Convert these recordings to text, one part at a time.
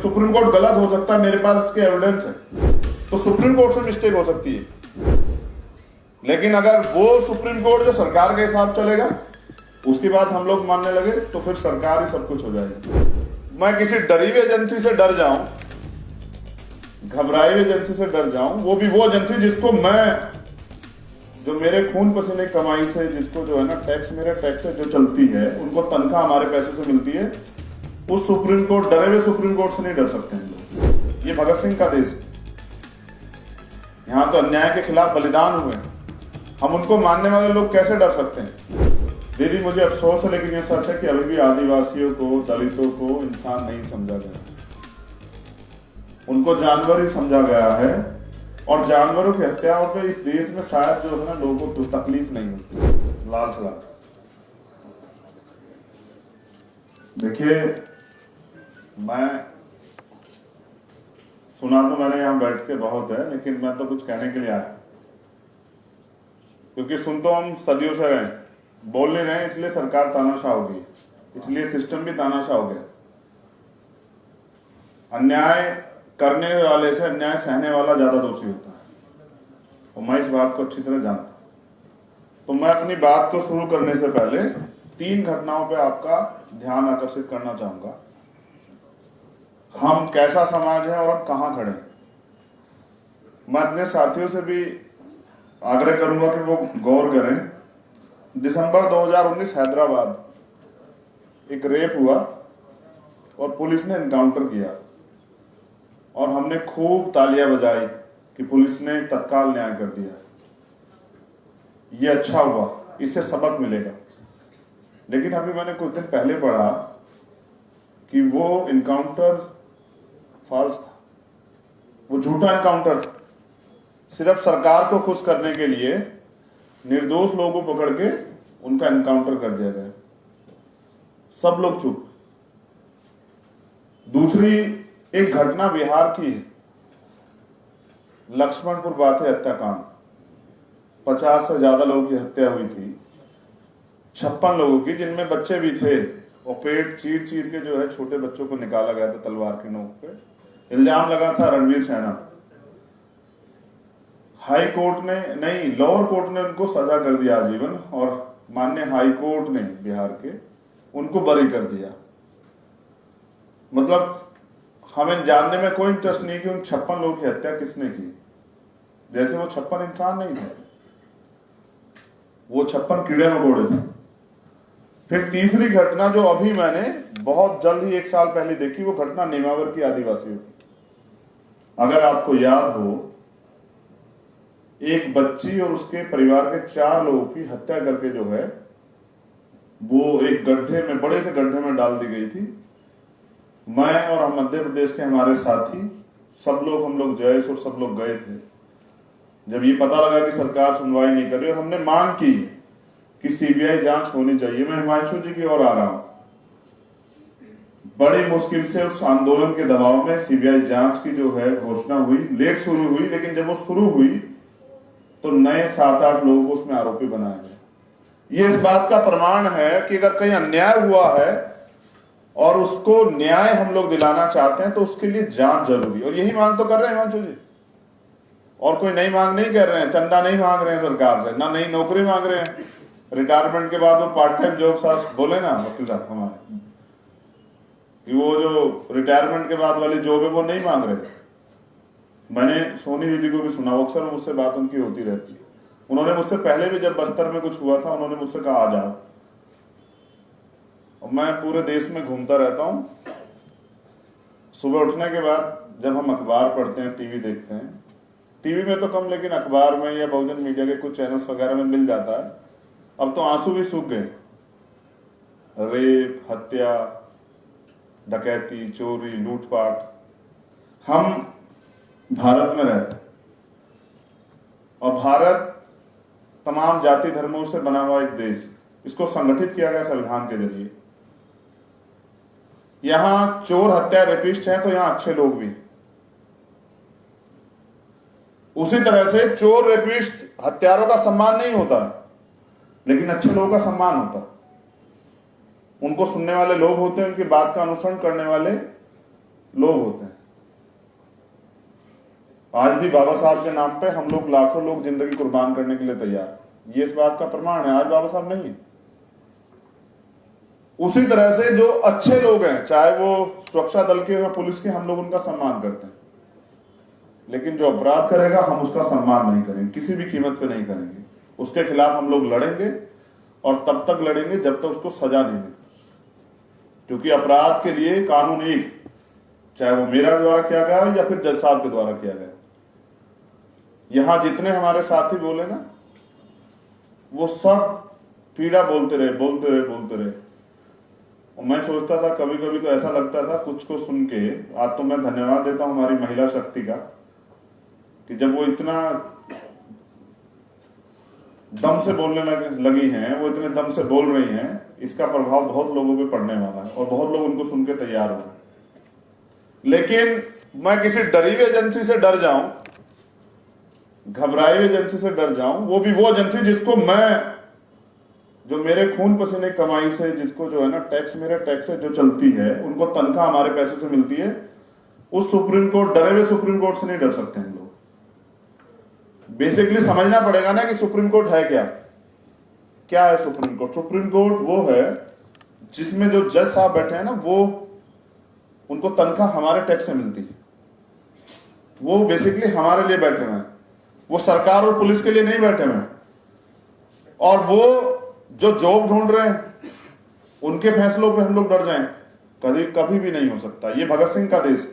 Supreme court गलत हो सकता है, मेरे पास इसके एविडेंस है, तो सुप्रीम कोर्ट से मिस्टेक हो सकती है। लेकिन अगर वो सुप्रीम कोर्ट जो सरकार के हिसाब चलेगा उसकी बात हम लोग मानने लगे तो फिर सरकार ही सब कुछ हो जाएगी। मैं किसी डरी हुई एजेंसी से डर जाऊं, घबराई हुई एजेंसी से डर जाऊं, वो भी वो एजेंसी जिसको मैं, जो मेरे खून पसीने कमाई से, जिसको जो है ना टैक्स, मेरे टैक्स से जो चलती है, उनको तनख्वाह हमारे पैसे से मिलती है, उस सुप्रीम कोर्ट, डरे हुए सुप्रीम कोर्ट से नहीं डर सकते हैं लोग। ये भगत सिंह का देश है, यहां तो अन्याय के खिलाफ बलिदान हुए, हम उनको मानने वाले लोग कैसे डर सकते हैं? दीदी मुझे अफसोस है, लेकिन ये सच है कि अभी भी आदिवासियों को, दलितों को इंसान नहीं समझा गया, उनको जानवर ही समझा गया है। और जानवरों की हत्याओं पे इस देश में शायद जो है ना लोगों को तकलीफ नहीं होती। लाल सलाम। देखिए, मैं सुना तो मैंने यहां बैठ के बहुत है, लेकिन मैं तो कुछ कहने के लिए आया, क्योंकि सुन तो हम सदियों से रहे, बोल नहीं रहे, इसलिए सरकार तानाशाह हो गई, इसलिए सिस्टम भी तानाशाह हो गया। अन्याय करने वाले से अन्याय सहने वाला ज्यादा दोषी होता है, और मैं इस बात को अच्छी तरह जानता हूं। तो मैं अपनी बात को शुरू करने से पहले 3 घटनाओं पे आपका ध्यान आकर्षित करना चाहूंगा। हम कैसा समाज है और हम कहां खड़े हैं। मैं अपने साथियों से भी आग्रह करूंगा कि वो गौर करें। दिसंबर 2019 हैदराबाद एक रेप हुआ और पुलिस ने एनकाउंटर किया, और हमने खूब तालियां बजाई कि पुलिस ने तत्काल न्याय कर दिया। ये अच्छा हुआ, इससे सबक मिलेगा। लेकिन अभी मैंने कुछ दिन पहले पढ़ा कि वो एनकाउंटर फॉल्स था, वो झूठा एनकाउंटर था। सिर्फ सरकार को खुश करने के लिए निर्दोष लोगों को पकड़ के उनका एनकाउंटर कर दिया गया, सब लोग चुप। दूसरी एक घटना बिहार की है, लक्ष्मणपुर बाथे हत्याकांड, 50 से ज्यादा लोगों की हत्या हुई थी, 56 लोगों की, जिनमें बच्चे भी थे, और पेट चीर चीर के जो है छोटे बच्चों को निकाला गया था तलवार की नोक पे। इल्जाम लगा था रणवीर सैना। हाई कोर्ट ने नहीं, लोअर कोर्ट ने उनको सजा कर दिया आजीवन, और माननीय हाई कोर्ट ने बिहार के उनको बरी कर दिया। मतलब हमें जानने में कोई इंटरेस्ट नहीं कि उन 56 लोगों की हत्या किसने की, जैसे वो 56 इंसान नहीं थे, वो 56 कीड़े मकोड़े थे। फिर तीसरी घटना जो अभी मैंने बहुत जल्द ही 1 साल पहले देखी, वो घटना नेमावर की आदिवासियों की। अगर आपको याद हो, एक बच्ची और उसके परिवार के 4 लोगों की हत्या करके जो है वो एक गड्ढे में, बड़े से गड्ढे में डाल दी गई थी। मैं और मध्य प्रदेश के हमारे साथी सब लोग, हम लोग जयेश और सब लोग गए थे। जब ये पता लगा कि सरकार सुनवाई नहीं कर रही, और हमने मांग की कि सीबीआई जांच होनी चाहिए, मैं हिमांशु जी की ओर आ रहा हूं। बड़ी मुश्किल से उस आंदोलन के दबाव में सीबीआई जांच की जो है घोषणा हुई, लेट शुरू हुई, लेकिन जब वो शुरू हुई तो नए 7-8 लोगों को उसमें आरोपी बनाया गया। ये इस बात का प्रमाण है कि अगर कहीं अन्याय हुआ है और उसको न्याय हम लोग दिलाना चाहते हैं तो उसके लिए जांच जरूरी, और यही मांग तो कर रहे हैं हिमांशु जी, और कोई नई मांग नहीं कर रहे हैं, चंदा नहीं मांग रहे हैं सरकार से, ना नई नौकरी मांग रहे हैं। रिटायरमेंट के बाद वो पार्ट टाइम जॉब साहब बोले ना वकील साहब हमारे, कि वो जो रिटायरमेंट के बाद वाली जॉब है वो नहीं मांग रहे। मैंने सोनी दीदी को भी सुना, अक्सर मुझसे बात उनकी होती रहती है। उन्होंने मुझसे पहले भी, जब बस्तर में कुछ हुआ था, उन्होंने मुझसे कहा आ जाओ। और मैं पूरे देश में घूमता रहता हूं। सुबह उठने के बाद जब हम अखबार पढ़ते हैं, टीवी देखते हैं, टीवी में तो कम, लेकिन अखबार में या बहुजन मीडिया के कुछ चैनल्स वगैरह में मिल जाता है। अब तो आंसू भी सूख गए। रेप, हत्या, डकैती, चोरी, लूटपाट। हम भारत में रहते हैं, और भारत तमाम जाति धर्मों से बना हुआ एक देश, इसको संगठित किया गया संविधान के जरिए। यहां चोर, हत्या, रेपिस्ट हैं तो यहां अच्छे लोग भी। उसी तरह से चोर, रेपिस्ट, हत्यारों का सम्मान नहीं होता है, लेकिन अच्छे लोगों का सम्मान होता है। उनको सुनने वाले लोग होते हैं, उनकी बात का अनुसरण करने वाले लोग होते हैं। आज भी बाबा साहब के नाम पे हम लोग लाखों लोग जिंदगी कुर्बान करने के लिए तैयार, ये इस बात का प्रमाण है। आज बाबा साहब नहीं है। उसी तरह से जो अच्छे लोग हैं, चाहे वो सुरक्षा दल के या पुलिस के, हम लोग उनका सम्मान करते हैं, लेकिन जो अपराध करेगा हम उसका सम्मान नहीं करेंगे, किसी भी कीमत पे नहीं करेंगे। उसके खिलाफ हम लोग लड़ेंगे और तब तक लड़ेंगे जब तक उसको सजा नहीं मिलती, क्योंकि अपराध के लिए कानून एक, चाहे वो मेरा द्वारा किया गया हो या फिर जज साहब के द्वारा किया गया। यहां जितने हमारे साथी बोले ना, वो सब पीड़ा बोलते रहे, बोलते रहे, बोलते रहे। और मैं सोचता था, कभी कभी तो ऐसा लगता था कुछ को सुन के, आज तो मैं धन्यवाद देता हूं हमारी महिला शक्ति का, कि जब वो इतना दम से बोलने लगी हैं, वो इतने दम से बोल रही हैं, इसका प्रभाव बहुत लोगों पे पड़ने वाला है और बहुत लोग उनको सुन के तैयार हो गए। लेकिन मैं किसी डरी हुई एजेंसी से डर जाऊं, घबराई हुई एजेंसी से डर जाऊं, वो भी वो एजेंसी जिसको मैं, जो मेरे खून पसीने कमाई से, जिसको जो है ना टैक्स, मेरे टैक्स से जो चलती है, उनको तनख्वाह हमारे पैसे से मिलती है, उस सुप्रीम कोर्ट, डरे हुए सुप्रीम कोर्ट से नहीं डर सकते हैं लोग। बेसिकली समझना पड़ेगा ना कि सुप्रीम कोर्ट है क्या। क्या है सुप्रीम कोर्ट? सुप्रीम कोर्ट वो है जिसमें जो जज साहब बैठे हैं ना, वो उनको तनख्वाह हमारे टैक्स से मिलती है। वो बेसिकली हमारे लिए बैठे हुए हैं, वो सरकार और पुलिस के लिए नहीं बैठे हुए हैं। और वो जो जॉब ढूंढ रहे हैं, उनके फैसलों पे हम लोग डर जाएं, कभी भी नहीं हो सकता। ये भगत सिंह का देश,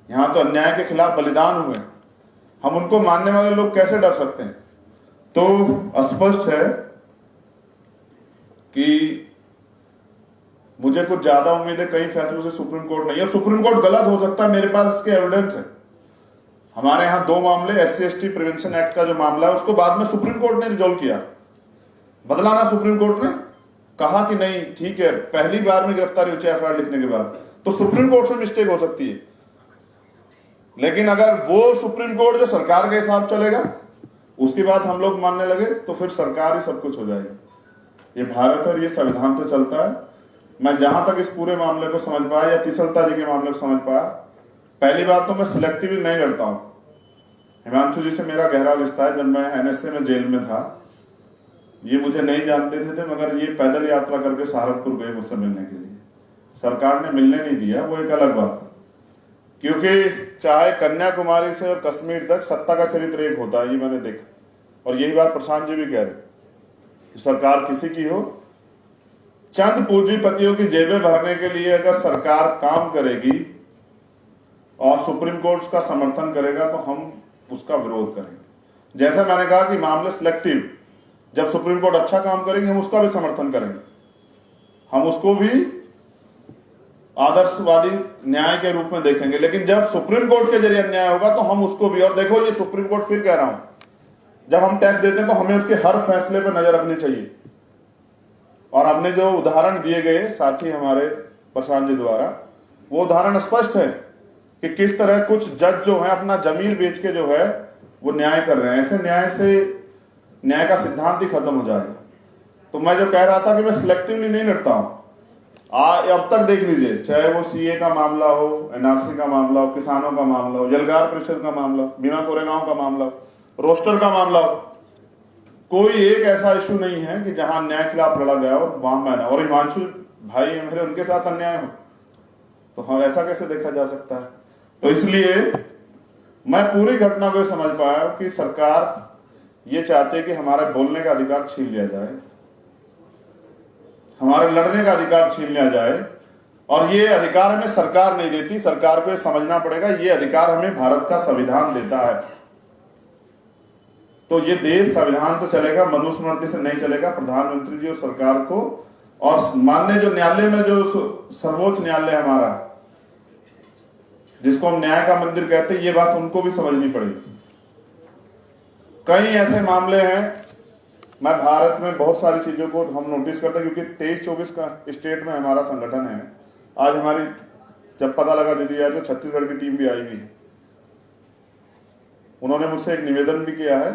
यहां तो अन्याय के खिलाफ बलिदान हुए, हम उनको मानने वाले लोग कैसे डर सकते हैं? तो स्पष्ट है कि मुझे कुछ ज्यादा उम्मीद है कई फैसलों से सुप्रीम कोर्ट नहीं है। सुप्रीम कोर्ट गलत हो सकता है, मेरे पास इसके एविडेंस है। हमारे यहां 2 मामले, SC/ST प्रिवेंशन एक्ट का जो मामला है, उसको बाद में सुप्रीम कोर्ट ने रिजॉल्व किया, बदला ना सुप्रीम कोर्ट ने, कहा कि नहीं ठीक है, पहली बार में गिरफ्तारी हुई FIR लिखने के बाद, तो सुप्रीम कोर्ट से मिस्टेक हो सकती है। लेकिन अगर वो सुप्रीम कोर्ट जो सरकार के हिसाब चलेगा, उसकी बात हम लोग मानने लगे, तो फिर सरकार ही सब कुछ हो जाएगी। ये भारत और ये संविधान से चलता है। मैं जहां तक इस पूरे मामले को समझ पाया, या तिसलता जी के मामले को समझ पाया, पहली बात तो मैं सिलेक्टिवली नहीं करता हूं। हिमांशु जी से मेरा गहरा रिश्ता है। जब मैं NSA में जेल में था, ये मुझे नहीं जानते थे, मगर ये पैदल यात्रा करके सहारनपुर गए मुझसे मिलने के लिए। सरकार ने मिलने नहीं दिया, वो एक अलग बात है, क्योंकि चाहे कन्याकुमारी से और कश्मीर तक सत्ता का चरित्र एक होता है, ये मैंने देखा। और यही बात प्रशांत जी भी कह रहे, सरकार किसी की हो, चंद पूंजीपतियों की जेबें भरने के लिए अगर सरकार काम करेगी और सुप्रीम कोर्ट का समर्थन करेगा, तो हम उसका विरोध करेंगे। जैसा मैंने कहा कि मामले सिलेक्टिव, जब सुप्रीम कोर्ट अच्छा काम करेगी, हम उसका भी समर्थन करेंगे, हम उसको भी आदर्शवादी न्याय के रूप में देखेंगे। लेकिन जब सुप्रीम कोर्ट के जरिए अन्याय होगा, तो हम उसको भी, और देखो ये सुप्रीम कोर्ट, फिर कह रहा हूं, जब हम टैक्स देते हैं तो हमें उसके हर फैसले पर नजर रखनी चाहिए। और हमने जो उदाहरण दिए गए साथी हमारे प्रशांत जी द्वारा, वो उदाहरण स्पष्ट है कि किस तरह कुछ जज जो है अपना जमीर बेच के जो है वो न्याय कर रहे हैं। ऐसे न्याय से न्याय का सिद्धांत ही खत्म हो जाएगा। तो मैं जो कह रहा था कि मैं सिलेक्टिवली नहीं लड़ता हूं, अब तक देख लीजिए, चाहे वो CA का मामला हो, NRC का मामला हो, किसानों का मामला हो, जलगार परिषद का मामला हो, बीमा कोरेगांव का मामला हो, रोस्टर का मामला हो, कोई एक ऐसा इशू नहीं है कि जहां अन्याय के खिलाफ लड़ा गया और वहां मैंने, और हिमांशु भाई है मेरे, उनके साथ अन्याय हो, तो हाँ ऐसा कैसे देखा जा सकता है? तो इसलिए मैं पूरी घटना को समझ पाया कि सरकार ये चाहते कि हमारे बोलने का अधिकार छीन लिया जाए, हमारे लड़ने का अधिकार छीन लिया जाए, और ये अधिकार हमें सरकार नहीं देती। सरकार को ये समझना पड़ेगा, ये अधिकार हमें भारत का संविधान देता है। तो ये देश संविधान तो चलेगा, मनुस्मृति से नहीं चलेगा। प्रधानमंत्री जी और सरकार को, और माननीय जो न्यायालय में, जो सर्वोच्च न्यायालय हमारा, जिसको हम न्याय का मंदिर कहते हैं, ये बात उनको भी समझनी पड़ेगी। कई ऐसे मामले हैं, मैं भारत में बहुत सारी चीजों को हम नोटिस करते हैं, क्योंकि 23-24 का स्टेट में हमारा संगठन है। आज हमारी जब पता लगा दीदी यार, तो छत्तीसगढ़ की टीम भी आई हुई है। उन्होंने मुझसे एक निवेदन भी किया है।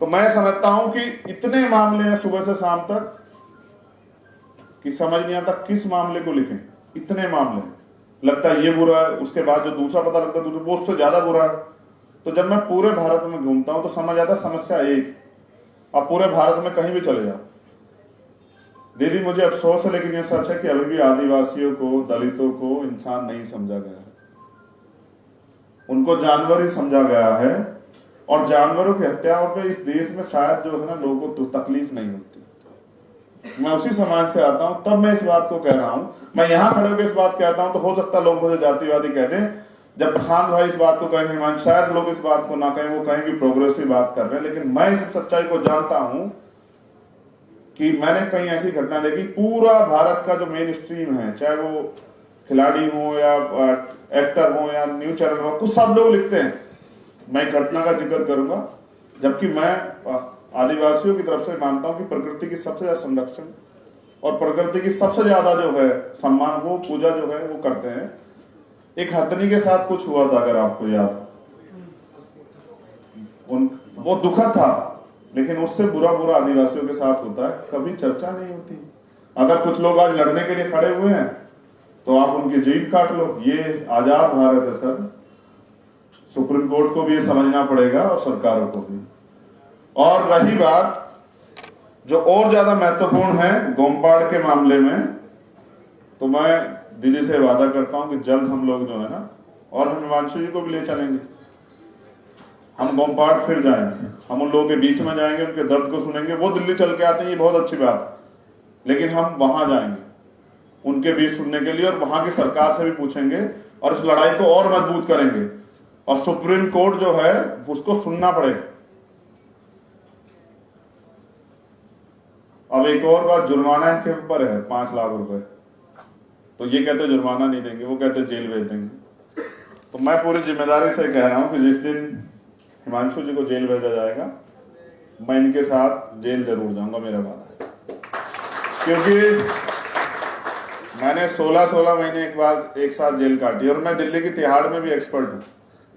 तो मैं समझता हूं कि इतने मामले हैं सुबह से शाम तक कि समझ नहीं आता किस मामले को लिखें, इतने मामले। लगता है ये बुरा है, उसके बाद जो दूसरा पता लगता है दूसरे वो उससे ज्यादा बुरा है। तो जब मैं पूरे भारत में घूमता हूं तो समझ आता समस्या एक, अब पूरे भारत में कहीं भी चले जाओ दीदी, मुझे अफसोस है लेकिन ये सच है कि अभी भी आदिवासियों को, दलितों को इंसान नहीं समझा गया है, उनको जानवर ही समझा गया है। और जानवरों की हत्याओं पे इस देश में शायद जो है ना लोगों को तकलीफ नहीं होती। मैं उसी समाज से आता हूं, तब मैं इस बात को कह रहा हूं। मैं यहां खड़े होकर इस बात कहता हूं तो हो सकता है लोग मुझे जातिवादी कह दें, जब प्रशांत भाई इस बात को कहेंगे, शायद लोग इस बात को ना कहें, वो कहेंगे प्रोग्रेसिव बात कर रहे हैं। लेकिन मैं इस सच्चाई को जानता हूं कि मैंने कहीं ऐसी घटना देखी, पूरा भारत का जो मेन स्ट्रीम है, चाहे वो खिलाड़ी हो या एक्टर हो या न्यूज चैनल हो, कुछ सब लोग लिखते हैं मैं घटना का जिक्र करूंगा, जबकि मैं आदिवासियों की तरफ से मानता हूं कि प्रकृति की सबसे ज्यादा संरक्षण और प्रकृति की सबसे ज्यादा जो है सम्मान, वो पूजा जो है वो करते हैं। एक हथनी के साथ कुछ हुआ था, अगर आपको याद हो, वो दुखद था, लेकिन उससे बुरा बुरा आदिवासियों के साथ होता है, कभी चर्चा नहीं होती। अगर कुछ लोग आज लड़ने के लिए खड़े हुए हैं तो आप उनकी जीभ काट लो। ये आजाद भारत है सर, सुप्रीम कोर्ट को भी ये समझना पड़ेगा और सरकारों को भी। और रही बात जो और ज्यादा महत्वपूर्ण है गोमपाड़ के मामले में, तो मैं दीदी से वादा करता हूं कि जल्द हम लोग जो है ना, और हम हिमांशु जी को भी ले चलेंगे, हम गोमपाड़ फिर जाएंगे, हम उन लोगों के बीच में जाएंगे, उनके दर्द को सुनेंगे। वो दिल्ली चल के आते हैं, ये बहुत अच्छी बात, लेकिन हम वहां जाएंगे उनके बीच सुनने के लिए, और वहां की सरकार से भी पूछेंगे और इस लड़ाई को और मजबूत करेंगे। और सुप्रीम कोर्ट जो है उसको सुनना पड़ेगा। अब एक और बात, जुर्माना इनके ऊपर है 5 लाख रुपए, तो ये कहते जुर्माना नहीं देंगे, वो कहते जेल भेज देंगे। तो मैं पूरी जिम्मेदारी से कह रहा हूं कि जिस दिन हिमांशु जी को जेल भेजा जाएगा, मैं इनके साथ जेल जरूर जाऊंगा, मेरा वादा है। क्योंकि मैंने 16 महीने एक साथ जेल काटी, और मैं दिल्ली की तिहाड़ में भी एक्सपर्ट हूँ।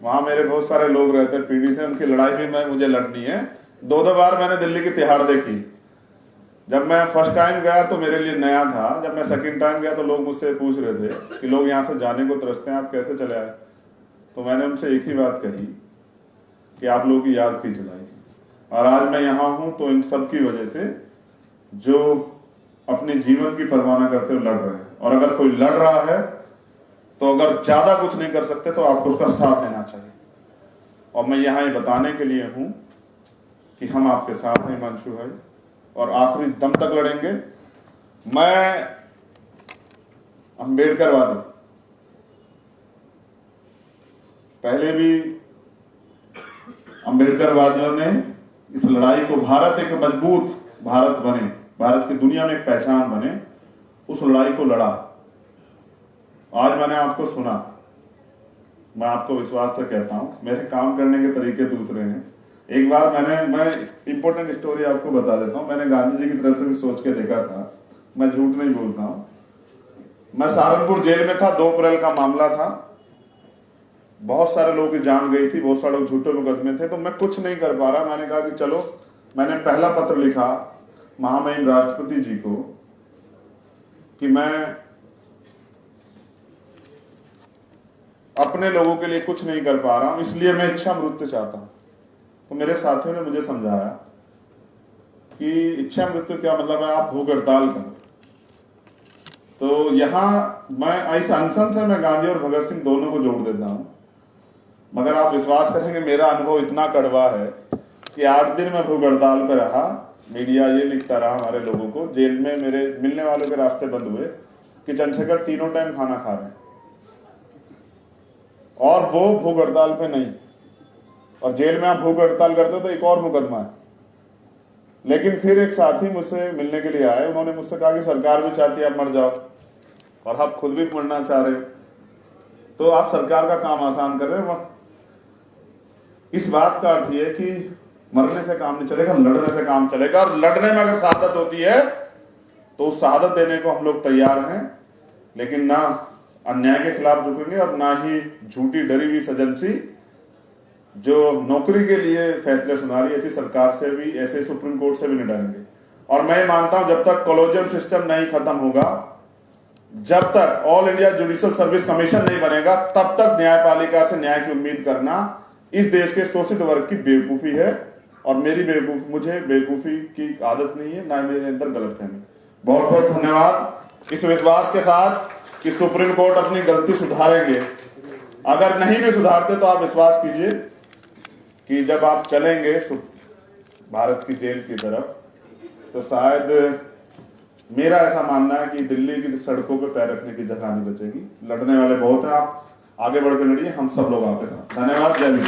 वहां मेरे बहुत सारे लोग रहते हैं पीड़ित हैं, उनकी लड़ाई भी मुझे लड़नी है। 2 बार मैंने दिल्ली की तिहाड़ देखी। जब मैं फर्स्ट टाइम गया तो मेरे लिए नया था, जब मैं सेकंड टाइम गया तो लोग मुझसे पूछ रहे थे कि लोग यहाँ से जाने को तरसते हैं, आप कैसे चले आए। तो मैंने उनसे एक ही बात कही कि आप लोगों की याद खींच लाई, और आज मैं यहाँ हूँ तो इन सब की वजह से जो अपने जीवन की परवाह न करते हुए लड़ रहे हैं। और अगर कोई लड़ रहा है तो अगर ज्यादा कुछ नहीं कर सकते तो आपको उसका साथ देना चाहिए। और मैं यहाँ ये बताने के लिए हूं कि हम आपके साथ हैं हिमांशु भाई, और आखिरी दम तक लड़ेंगे। मैं अम्बेडकरवादी, पहले भी अम्बेडकरवादियों ने इस लड़ाई को, भारत एक मजबूत भारत बने, भारत की दुनिया में एक पहचान बने, उस लड़ाई को लड़ा। आज मैंने आपको सुना, मैं आपको विश्वास से कहता हूं मेरे काम करने के तरीके दूसरे हैं। एक बार मैं इंपॉर्टेंट स्टोरी आपको बता देता हूं। मैंने गांधी जी की तरफ से भी सोच के देखा था, मैं झूठ नहीं बोलता हूं। मैं सहारनपुर जेल में था, 2 अप्रैल का मामला था, बहुत सारे लोगों की जान गई थी, बहुत सारे लोग झूठे मुकदमे थे, तो मैं कुछ नहीं कर पा रहा। मैंने कहा कि चलो, मैंने पहला पत्र लिखा महामहिम राष्ट्रपति जी को कि मैं अपने लोगों के लिए कुछ नहीं कर पा रहा हूं, इसलिए मैं इच्छा मृत्यु चाहता हूं। तो मेरे साथियों ने मुझे समझाया कि इच्छा मृत्यु क्या मतलब है, आप भूख हड़ताल करो। तो यहां मैं इस अनशन से मैं गांधी और भगत सिंह दोनों को जोड़ देता हूं। मगर आप विश्वास करेंगे, मेरा अनुभव इतना कड़वा है कि 8 दिन मैं भूख हड़ताल पर रहा। मीडिया ये लिखता रहा हमारे लोगों को, जेल में मेरे मिलने वालों के रास्ते बंद हुए कि चंद्रशेखर 3 टाइम खाना खा रहे हैं, और वो भूख हड़ताल पे नहीं। और जेल में आप भूख हड़ताल करते हो तो एक और मुकदमा है। लेकिन फिर एक साथी मुझसे मिलने के लिए आए, उन्होंने मुझसे कहा कि सरकार भी चाहती है आप मर जाओ, और आप खुद भी मरना चाह रहे हो, तो आप सरकार का काम आसान कर रहे हो। इस बात का अर्थ ये कि मरने से काम नहीं चलेगा, लड़ने से काम चलेगा। और लड़ने में अगर शहादत होती है तो उस शहादत देने को हम लोग तैयार हैं, लेकिन ना अन्याय के खिलाफ झुकेंगे और ना ही झूठी डरी हुई सजनसी जो नौकरी के लिए फैसले सुना रही है, ऐसी सरकार से भी, ऐसे सुप्रीम कोर्ट से भी नहीं डरेंगे। और मैं मानता हूं जब तक कॉलोजियम सिस्टम नहीं खत्म होगा जब तक all India judicial service commission नहीं बनेगा तब तक न्यायपालिका से न्याय की उम्मीद करना इस देश के शोषित वर्ग की बेवकूफी है। और मुझे बेवकूफी की आदत नहीं है, ना मेरे अंदर गलतफहमी। बहुत बहुत धन्यवाद। इस विश्वास के साथ कि सुप्रीम कोर्ट अपनी गलती सुधारेंगे, अगर नहीं भी सुधारते तो आप विश्वास कीजिए कि जब आप चलेंगे भारत की जेल की तरफ तो शायद मेरा ऐसा मानना है कि दिल्ली की सड़कों पे पैर रखने की जगह नहीं बचेगी। लड़ने वाले बहुत हैं, आप आगे बढ़ के लड़िए, हम सब लोग आपके साथ। धन्यवाद। जय हिंद।